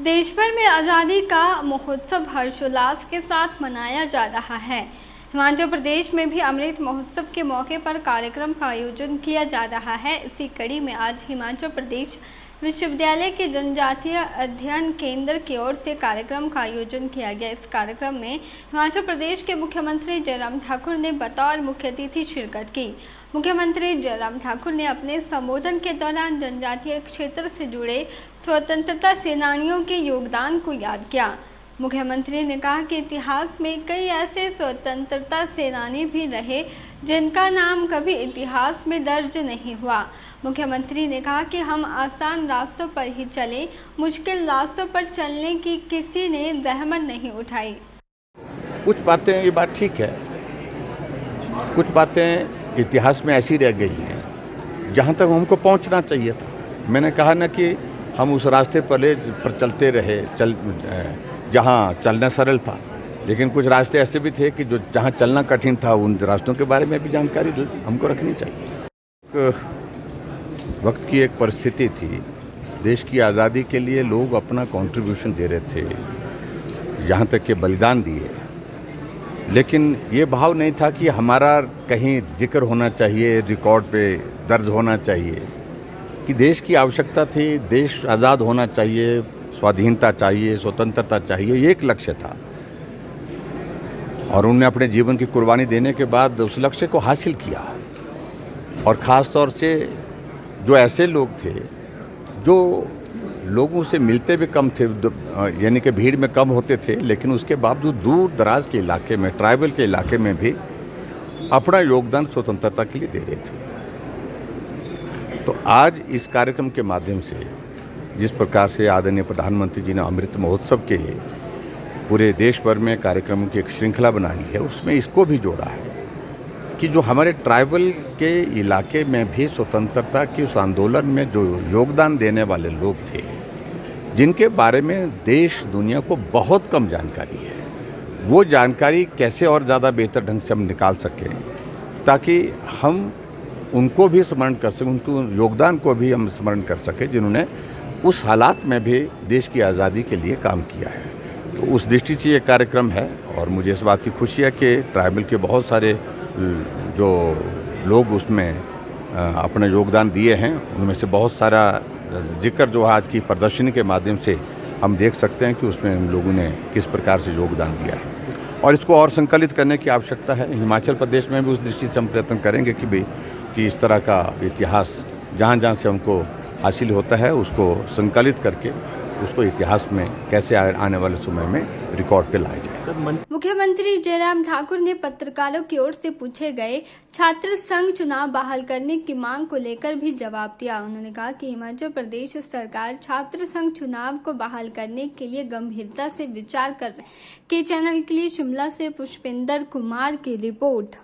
देश भर में आज़ादी का महोत्सव हर्षोल्लास के साथ मनाया जा रहा है। हिमाचल प्रदेश में भी अमृत महोत्सव के मौके पर कार्यक्रम का आयोजन किया जा रहा है। इसी कड़ी में आज हिमाचल प्रदेश विश्वविद्यालय के जनजातीय अध्ययन केंद्र की ओर से कार्यक्रम का आयोजन किया गया। इस कार्यक्रम में हिमाचल प्रदेश के मुख्यमंत्री जयराम ठाकुर ने बतौर मुख्य अतिथि शिरकत की। मुख्यमंत्री जयराम ठाकुर ने अपने संबोधन के दौरान जनजातीय क्षेत्र से जुड़े स्वतंत्रता सेनानियों के योगदान को याद किया। मुख्यमंत्री ने कहा कि इतिहास में कई ऐसे स्वतंत्रता सेनानी भी रहे जिनका नाम कभी इतिहास में दर्ज नहीं हुआ। मुख्यमंत्री ने कहा कि हम आसान रास्तों पर ही चले, मुश्किल रास्तों पर चलने की किसी ने जहमत नहीं उठाई। कुछ बातें ये बात ठीक है, कुछ बातें इतिहास में ऐसी रह गई हैं जहाँ तक हमको पहुँचना चाहिए था। मैंने कहा ना कि हम उस रास्ते पर चलते रहे, जहाँ चलना सरल था, लेकिन कुछ रास्ते ऐसे भी थे कि जो जहाँ चलना कठिन था, उन रास्तों के बारे में भी जानकारी हमको रखनी चाहिए। वक्त की एक परिस्थिति थी, देश की आज़ादी के लिए लोग अपना कंट्रीब्यूशन दे रहे थे, यहाँ तक के बलिदान दिए, लेकिन ये भाव नहीं था कि हमारा कहीं जिक्र होना चाहिए, रिकॉर्ड पे दर्ज होना चाहिए कि देश की आवश्यकता थी, देश आज़ाद होना चाहिए, स्वाधीनता चाहिए, स्वतंत्रता चाहिए, ये एक लक्ष्य था। और उन्होंने अपने जीवन की कुर्बानी देने के बाद उस लक्ष्य को हासिल किया। और ख़ास तौर से जो ऐसे लोग थे जो लोगों से मिलते भी कम थे, यानी कि भीड़ में कम होते थे, लेकिन उसके बावजूद दूर दराज के इलाके में, ट्राइबल के इलाके में भी अपना योगदान स्वतंत्रता के लिए दे रहे थे। तो आज इस कार्यक्रम के माध्यम से जिस प्रकार से आदरणीय प्रधानमंत्री जी ने अमृत महोत्सव के पूरे देश भर में कार्यक्रमों की एक श्रृंखला बनाई है, उसमें इसको भी जोड़ा है कि जो हमारे ट्राइबल के इलाके में भी स्वतंत्रता के उस आंदोलन में जो योगदान देने वाले लोग थे, जिनके बारे में देश दुनिया को बहुत कम जानकारी है, वो जानकारी कैसे और ज़्यादा बेहतर ढंग से हम निकाल सकें ताकि हम उनको भी स्मरण कर सकें, उनको योगदान को भी हम स्मरण कर सकें जिन्होंने उस हालात में भी देश की आज़ादी के लिए काम किया है। तो उस दृष्टि से ये कार्यक्रम है और मुझे इस बात की खुशी है कि ट्राइबल के बहुत सारे जो लोग उसमें अपना योगदान दिए हैं, उनमें से बहुत सारा जिक्र जो आज की प्रदर्शनी के माध्यम से हम देख सकते हैं कि उसमें उन लोगों ने किस प्रकार से योगदान दिया है और इसको और संकलित करने की आवश्यकता है। हिमाचल प्रदेश में भी उस दृष्टि से हम प्रयत्न करेंगे कि इस तरह का इतिहास जहाँ जहाँ से हमको हासिल होता है उसको संकलित करके उसको इतिहास में कैसे आने वाले समय में रिकॉर्ड पे लाया जाए। मुख्यमंत्री जयराम ठाकुर ने पत्रकारों की ओर से पूछे गए छात्र संघ चुनाव बहाल करने की मांग को लेकर भी जवाब दिया। उन्होंने कहा कि हिमाचल प्रदेश सरकार छात्र संघ चुनाव को बहाल करने के लिए गंभीरता से विचार कर रहे हैं। के चैनल के लिए शिमला से पुष्पेंद्र कुमार की रिपोर्ट।